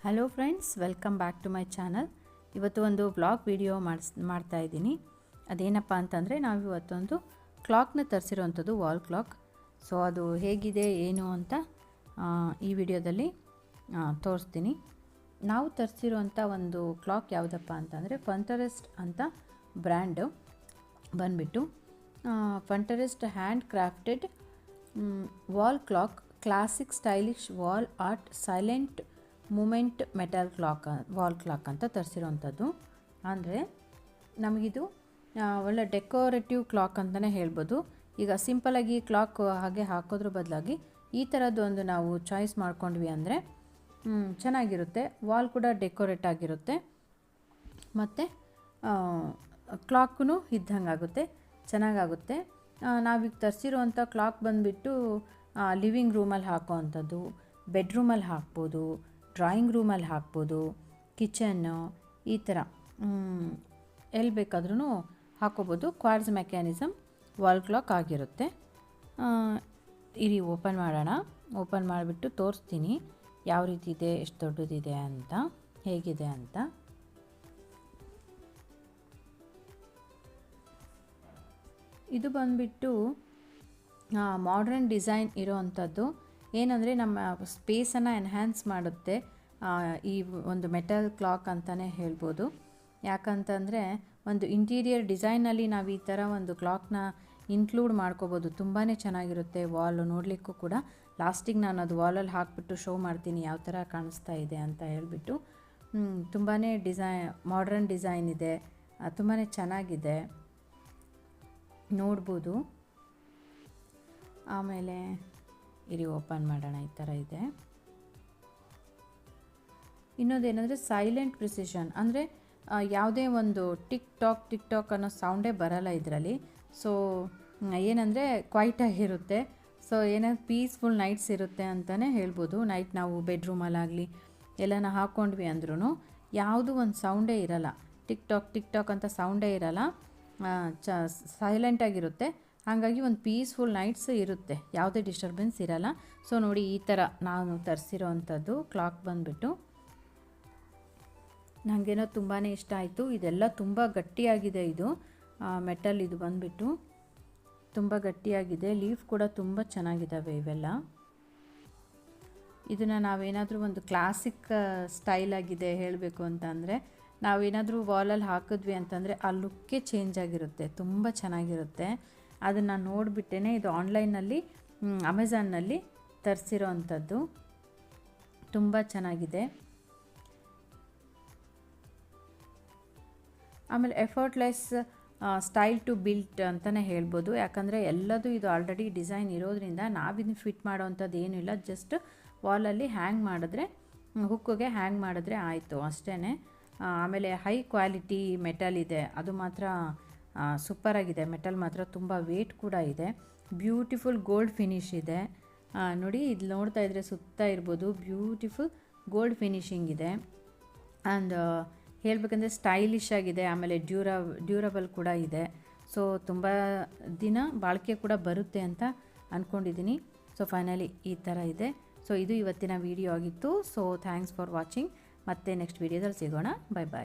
Hello friends, welcome back to my channel. ಇವತ್ತು ಒಂದು vlog video ಮಾಡ್ತಾ ಇದ್ದೀನಿ. ಅದೇನಪ್ಪ ಅಂತಂದರೆ, ನಾವು ಇವತ್ತೊಂದು ಕ್ಲಾಕ್ನ ತರಿಸಿರೋವಂಥದ್ದು, ವಾಲ್ ಕ್ಲಾಕ್. ಸೊ ಅದು ಹೇಗಿದೆ ಏನು ಅಂತ ಈ ವಿಡಿಯೋದಲ್ಲಿ ತೋರಿಸ್ತೀನಿ. ನಾವು ತರಿಸಿರೋವಂಥ ಒಂದು ಕ್ಲಾಕ್ ಯಾವುದಪ್ಪ ಅಂತಂದರೆ, ಫಂಟರೆಸ್ಟ್ ಅಂತ ಬ್ರ್ಯಾಂಡು ಬಂದುಬಿಟ್ಟು Funterest hand crafted wall clock, classic stylish wall art silent movement metal clock, wall clock ಅಂತ ತರಿಸಿರೋವಂಥದ್ದು. ಅಂದರೆ ನಮಗಿದು ಒಳ್ಳೆ ಡೆಕೋರೇಟಿವ್ ಕ್ಲಾಕ್ ಅಂತಲೇ ಹೇಳ್ಬೋದು. ಈಗ ಸಿಂಪಲಾಗಿ ಕ್ಲಾಕ್ ಹಾಗೆ ಹಾಕೋದ್ರ ಬದಲಾಗಿ ಈ ಥರದ್ದು ಒಂದು ನಾವು ಚಾಯ್ಸ್ ಮಾಡ್ಕೊಂಡ್ವಿ ಅಂದರೆ ಚೆನ್ನಾಗಿರುತ್ತೆ. ವಾಲ್ ಕೂಡ ಡೆಕೋರೇಟ್ ಆಗಿರುತ್ತೆ ಮತ್ತು ಕ್ಲಾಕ್ನು ಇದ್ದಂಗಾಗುತ್ತೆ, ಚೆನ್ನಾಗಾಗುತ್ತೆ. ನಾವೀಗ ತರಿಸಿರೋವಂಥ ಕ್ಲಾಕ್ ಬಂದುಬಿಟ್ಟು ಲಿವಿಂಗ್ ರೂಮಲ್ಲಿ ಹಾಕೋ ಅಂಥದ್ದು, ಬೆಡ್ರೂಮಲ್ಲಿ ಹಾಕ್ಬೋದು, ಡ್ರಾಯಿಂಗ್ ರೂಮಲ್ಲಿ ಹಾಕ್ಬೋದು, ಕಿಚನ್ನು, ಈ ಥರ ಎಲ್ಲಿ ಬೇಕಾದ್ರೂ ಹಾಕೋಬೋದು. ಕ್ವಾರ್ಟ್ಸ್ ಮೆಕ್ಯಾನಿಸಮ್ ವಾಲ್ ಕ್ಲಾಕ್ ಆಗಿರುತ್ತೆ. ಇರಿ ಓಪನ್ ಮಾಡೋಣ. ಓಪನ್ ಮಾಡಿಬಿಟ್ಟು ತೋರಿಸ್ತೀನಿ ಯಾವ ರೀತಿ ಇದೆ, ಎಷ್ಟು ದೊಡ್ಡದಿದೆ ಅಂತ, ಹೇಗಿದೆ ಅಂತ. ಇದು ಬಂದುಬಿಟ್ಟು ಮಾಡ್ರನ್ ಡಿಸೈನ್ ಇರೋವಂಥದ್ದು. ಏನಂದರೆ ನಮ್ಮ ಸ್ಪೇಸನ್ನು ಎನ್ಹ್ಯಾನ್ಸ್ ಮಾಡುತ್ತೆ ಈ ಒಂದು ಮೆಟಲ್ ಕ್ಲಾಕ್ ಅಂತಲೇ ಹೇಳ್ಬೋದು. ಯಾಕಂತಂದರೆ ಒಂದು ಇಂಟೀರಿಯರ್ ಡಿಸೈನಲ್ಲಿ ನಾವು ಈ ಥರ ಒಂದು ಕ್ಲಾಕ್ನ ಇನ್ಕ್ಲೂಡ್ ಮಾಡ್ಕೋಬೋದು. ತುಂಬಾ ಚೆನ್ನಾಗಿರುತ್ತೆ. ವಾಲು ನೋಡಲಿಕ್ಕೂ ಕೂಡ, ಲಾಸ್ಟಿಗೆ ನಾನು ಅದು ವಾಲಲ್ಲಿ ಹಾಕಿಬಿಟ್ಟು ಶೋ ಮಾಡ್ತೀನಿ ಯಾವ ಥರ ಕಾಣಿಸ್ತಾ ಇದೆ ಅಂತ ಹೇಳಿಬಿಟ್ಟು. ತುಂಬಾ ಮಾಡ್ರನ್ ಡಿಸೈನ್ ಇದೆ, ತುಂಬಾ ಚೆನ್ನಾಗಿದೆ, ನೋಡ್ಬೋದು. ಆಮೇಲೆ ಇರಿ ಓಪನ್ ಮಾಡೋಣ. ಈ ಥರ ಇದೆ. ಇನ್ನೊಂದೇನೆಂದರೆ ಸೈಲೆಂಟ್ ಪ್ರಿಸಿಷನ್, ಅಂದರೆ ಯಾವುದೇ ಒಂದು ಟಿಕ್ ಟಾಕ್ ಅನ್ನೋ ಸೌಂಡೇ ಬರಲ್ಲ ಇದರಲ್ಲಿ. ಸೊ ಏನಂದರೆ ಕ್ವೈಟಾಗಿರುತ್ತೆ. ಸೊ ಏನಾದ್ರು ಪೀಸ್ಫುಲ್ ನೈಟ್ಸ್ ಇರುತ್ತೆ ಅಂತಲೇ ಹೇಳ್ಬೋದು. ನೈಟ್ ನಾವು ಬೆಡ್ರೂಮಲ್ಲಾಗಲಿ ಎಲ್ಲನ ಹಾಕ್ಕೊಂಡ್ವಿ ಅಂದ್ರೂ ಯಾವುದೂ ಒಂದು ಸೌಂಡೇ ಇರಲ್ಲ. ಟಿಕ್ ಟಾಕ್ ಅಂತ ಸೌಂಡೇ ಇರಲ್ಲ, ಸೈಲೆಂಟಾಗಿರುತ್ತೆ. ಹಾಗಾಗಿ ಒಂದು ಪೀಸ್ಫುಲ್ ನೈಟ್ಸ್ ಇರುತ್ತೆ, ಯಾವುದೇ ಡಿಸ್ಟರ್ಬೆನ್ಸ್ ಇರಲ್ಲ. ಸೊ ನೋಡಿ, ಈ ಥರ ನಾನು ತರಿಸಿರೋ ಅಂಥದ್ದು ಕ್ಲಾಕ್ ಬಂದುಬಿಟ್ಟು ನನಗೇನೋ ತುಂಬಾ ಇಷ್ಟ ಆಯಿತು. ಇದೆಲ್ಲ ತುಂಬ ಗಟ್ಟಿಯಾಗಿದೆ. ಇದು ಮೆಟಲ್, ಇದು ಬಂದುಬಿಟ್ಟು ತುಂಬ ಗಟ್ಟಿಯಾಗಿದೆ. ಲೀಫ್ ಕೂಡ ತುಂಬ ಚೆನ್ನಾಗಿದ್ದಾವೆ ಇವೆಲ್ಲ. ಇದನ್ನು ನಾವೇನಾದರೂ ಒಂದು ಕ್ಲಾಸಿಕ್ ಸ್ಟೈಲ್ ಆಗಿದೆ ಹೇಳಬೇಕು ಅಂತ ಅಂದರೆ, ನಾವೇನಾದರೂ ವಾಲಲ್ಲಿ ಹಾಕಿದ್ವಿ ಅಂತಂದರೆ ಆ ಲುಕ್ಕೇ ಚೇಂಜ್ ಆಗಿರುತ್ತೆ, ತುಂಬ ಚೆನ್ನಾಗಿರುತ್ತೆ. ಅದನ್ನು ನೋಡಿಬಿಟ್ಟೇ ಇದು ಆನ್ಲೈನಲ್ಲಿ ಅಮೆಝಾನ್ನಲ್ಲಿ ತರಿಸಿರೋ ಅಂಥದ್ದು. ತುಂಬ ಚೆನ್ನಾಗಿದೆ. ಆಮೇಲೆ ಎಫರ್ಟ್ಲೆಸ್ ಸ್ಟೈಲ್ ಟು ಬಿಲ್ಟ್ ಅಂತಲೇ ಹೇಳ್ಬೋದು. ಯಾಕಂದರೆ ಎಲ್ಲದೂ ಇದು ಆಲ್ರೆಡಿ ಡಿಸೈನ್ ಇರೋದ್ರಿಂದ ನಾವಿನ್ನು ಫಿಟ್ ಮಾಡೋವಂಥದ್ದು ಏನೂ ಇಲ್ಲ. ಜಸ್ಟ್ ವಾಲಲ್ಲಿ ಹ್ಯಾಂಗ್ ಮಾಡಿದ್ರೆ, ಹುಕ್ಕಿಗೆ ಹ್ಯಾಂಗ್ ಮಾಡಿದ್ರೆ ಆಯಿತು, ಅಷ್ಟೇ. ಆಮೇಲೆ ಹೈ ಕ್ವಾಲಿಟಿ ಮೆಟಲ್ ಇದೆ, ಅದು ಮಾತ್ರ ಸೂಪರಾಗಿದೆ. ಮೆಟಲ್ ಮಾತ್ರ ತುಂಬ ವೇಟ್ ಕೂಡ ಇದೆ. ಬ್ಯೂಟಿಫುಲ್ ಗೋಲ್ಡ್ ಫಿನಿಶ್ ಇದೆ ನೋಡಿ. ಇದು ನೋಡ್ತಾ ಇದ್ದರೆ ಸುತ್ತ ಇರ್ಬೋದು, ಬ್ಯೂಟಿಫುಲ್ ಗೋಲ್ಡ್ ಫಿನಿಶಿಂಗ್ ಇದೆ. ಆ್ಯಂಡ್ ಹೇಳಬೇಕಂದ್ರೆ ಸ್ಟೈಲಿಶ್ ಆಗಿದೆ. ಆಮೇಲೆ ಡ್ಯೂರಬಲ್ ಕೂಡ ಇದೆ. ಸೊ ತುಂಬ ದಿನ ಬಾಳಿಕೆ ಕೂಡ ಬರುತ್ತೆ ಅಂತ ಅಂದ್ಕೊಂಡಿದ್ದೀನಿ. ಸೊ ಫೈನಲಿ ಈ ಥರ ಇದೆ. ಸೊ ಇದು ಇವತ್ತಿನ ವಿಡಿಯೋ ಆಗಿತ್ತು. So thanks for watching. ಮತ್ತೆ ನೆಕ್ಸ್ಟ್ ವಿಡಿಯೋದಲ್ಲಿ ಸಿಗೋಣ. ಬೈ ಬಾಯ್.